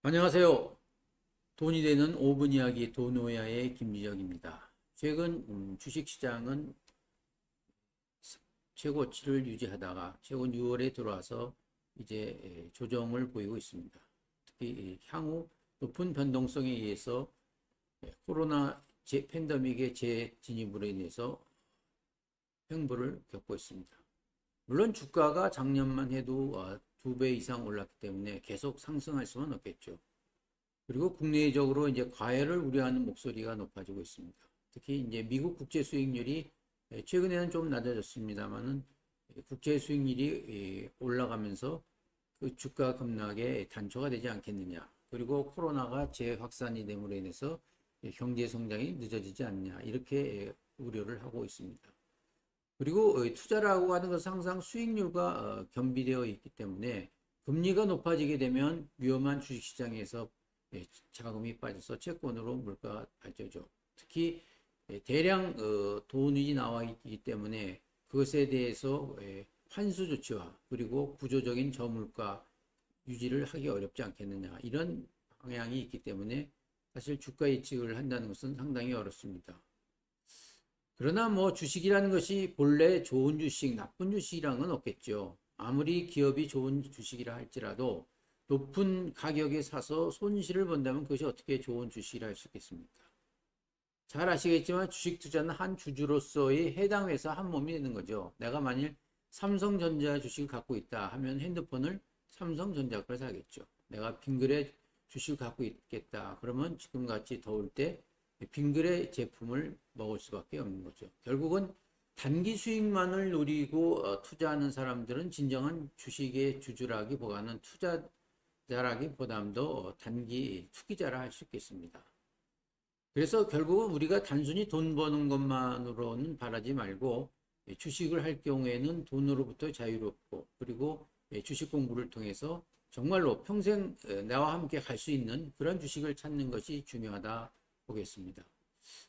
안녕하세요. 돈이 되는 5분 이야기 돈오야의 김지혁입니다. 최근 주식시장은 최고치를 유지하다가 최근 6월에 들어와서 이제 조정을 보이고 있습니다. 특히 향후 높은 변동성에 의해서 코로나 팬데믹의 재진입으로 인해서 횡보를 겪고 있습니다. 물론 주가가 작년만 해도 2배 이상 올랐기 때문에 계속 상승할 수는 없겠죠. 그리고 국내적으로 이제 과열을 우려하는 목소리가 높아지고 있습니다. 특히 이제 미국 국제 수익률이 최근에는 좀 낮아졌습니다만은 국제 수익률이 올라가면서 그 주가 급락에 단초가 되지 않겠느냐. 그리고 코로나가 재확산이 됨으로 인해서 경제 성장이 늦어지지 않냐. 이렇게 우려를 하고 있습니다. 그리고 투자라고 하는 것은 항상 수익률과 겸비되어 있기 때문에 금리가 높아지게 되면 위험한 주식시장에서 자금이 빠져서 채권으로 물가가 빠져죠. 특히 대량 돈이 나와 있기 때문에 그것에 대해서 환수 조치와 그리고 구조적인 저물가 유지를 하기 어렵지 않겠느냐, 이런 방향이 있기 때문에 사실 주가 예측을 한다는 것은 상당히 어렵습니다. 그러나 뭐 주식이라는 것이 본래 좋은 주식, 나쁜 주식이라는 건 없겠죠. 아무리 기업이 좋은 주식이라 할지라도 높은 가격에 사서 손실을 본다면 그것이 어떻게 좋은 주식이라 할 수 있겠습니까? 잘 아시겠지만 주식 투자는 한 주주로서의 해당 회사 한 몸이 되는 거죠. 내가 만일 삼성전자 주식을 갖고 있다 하면 핸드폰을 삼성전자 걸 사겠죠. 내가 빙그레 주식을 갖고 있겠다 그러면 지금같이 더울 때 빙그레 제품을 먹을 수밖에 없는 거죠. 결국은 단기 수익만을 노리고 투자하는 사람들은 진정한 주식의 주주라기보다는 투자자라기보다도 단기 투기자라 할 수 있겠습니다. 그래서 결국은 우리가 단순히 돈 버는 것만으로는 바라지 말고 주식을 할 경우에는 돈으로부터 자유롭고 그리고 주식 공부를 통해서 정말로 평생 나와 함께 갈 수 있는 그런 주식을 찾는 것이 중요하다 보겠습니다.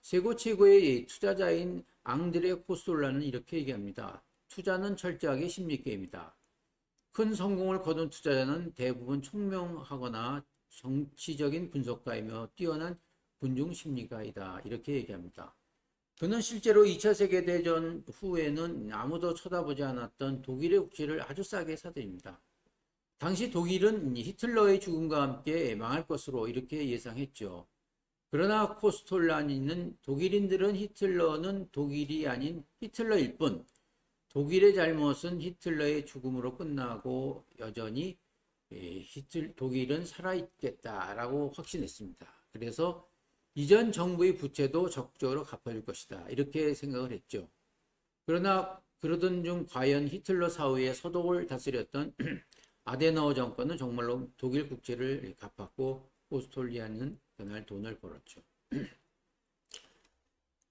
세계 최고의 투자자인 앙드레 코스톨라는 이렇게 얘기합니다. 투자는 철저하게 심리게임이다. 큰 성공을 거둔 투자자는 대부분 총명하거나 정치적인 분석가이며 뛰어난 군중 심리가이다. 이렇게 얘기합니다. 그는 실제로 2차 세계대전 후에는 아무도 쳐다보지 않았던 독일의 국채를 아주 싸게 사들입니다. 당시 독일은 히틀러의 죽음과 함께 망할 것으로 이렇게 예상했죠. 그러나 코스톨라니는 독일인들은 히틀러는 독일이 아닌 히틀러일 뿐 독일의 잘못은 히틀러의 죽음으로 끝나고 여전히 독일은 살아있겠다라고 확신했습니다. 그래서 이전 정부의 부채도 적극적으로 갚아줄 것이다 이렇게 생각을 했죠. 그러나 그러던 중 과연 히틀러 사후에 서독을 다스렸던 아데나워 정권은 정말로 독일 국채를 갚았고 코스톨리아는 그날 돈을 벌었죠.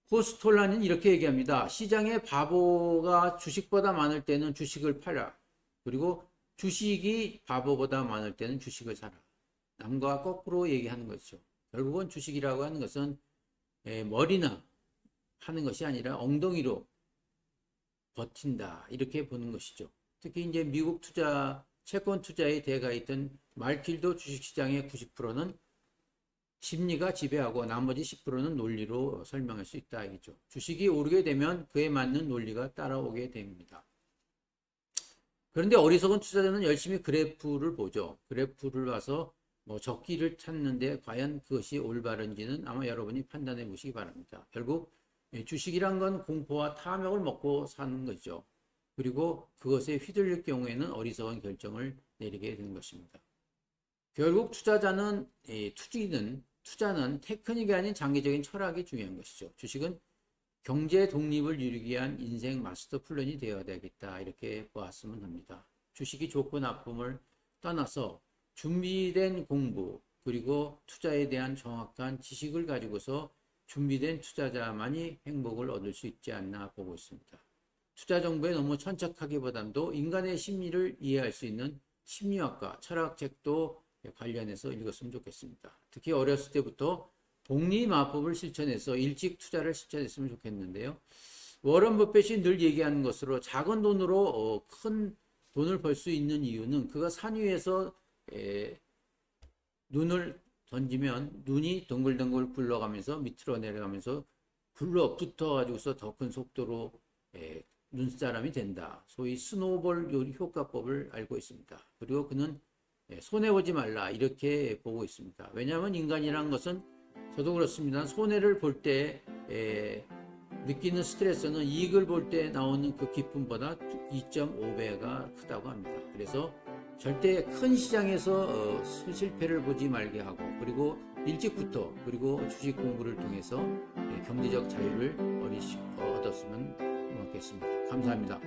코스톨라는 이렇게 얘기합니다. 시장에 바보가 주식보다 많을 때는 주식을 팔아. 그리고 주식이 바보보다 많을 때는 주식을 사라. 남과 거꾸로 얘기하는 것이죠. 결국은 주식이라고 하는 것은 머리나 하는 것이 아니라 엉덩이로 버틴다 이렇게 보는 것이죠. 특히 이제 미국 채권 투자의 대가있던 말킬도 주식시장의 90%는 심리가 지배하고 나머지 10%는 논리로 설명할 수 있다 이죠. 주식이 오르게 되면 그에 맞는 논리가 따라오게 됩니다. 그런데 어리석은 투자자는 열심히 그래프를 보죠. 그래프를 봐서 적기를 찾는데 과연 그것이 올바른지는 아마 여러분이 판단해 보시기 바랍니다. 결국 주식이란 건 공포와 탐욕을 먹고 사는 거죠. 그리고 그것에 휘둘릴 경우에는 어리석은 결정을 내리게 되는 것입니다. 결국 투자는 테크닉이 아닌 장기적인 철학이 중요한 것이죠. 주식은 경제 독립을 이루기 위한 인생 마스터 플랜이 되어야 되겠다 이렇게 보았으면 합니다. 주식이 좋고 나쁨을 떠나서 준비된 공부 그리고 투자에 대한 정확한 지식을 가지고서 준비된 투자자만이 행복을 얻을 수 있지 않나 보고 있습니다. 투자 정보에 너무 천착하기보다도 인간의 심리를 이해할 수 있는 심리학과 철학책도 관련해서 읽었으면 좋겠습니다. 특히 어렸을 때부터 복리마법을 실천해서 일찍 투자를 실천했으면 좋겠는데요. 워런 버핏이 늘 얘기하는 것으로 작은 돈으로 큰 돈을 벌 수 있는 이유는 그가 산 위에서 눈을 던지면 눈이 덩글덩글 굴러가면서 밑으로 내려가면서 굴러 붙어가지고서 더 큰 속도로 눈사람이 된다. 소위 스노볼 효과법을 알고 있습니다. 그리고 그는 손해보지 말라 이렇게 보고 있습니다. 왜냐하면 인간이라는 것은 저도 그렇습니다. 손해를 볼 때 느끼는 스트레스는 이익을 볼 때 나오는 그 기쁨보다 2.5배가 크다고 합니다. 그래서 절대 큰 시장에서 실패를 보지 말게 하고, 그리고 일찍부터 그리고 주식 공부를 통해서 경제적 자유를 얻었으면 고맙겠습니다. 감사합니다.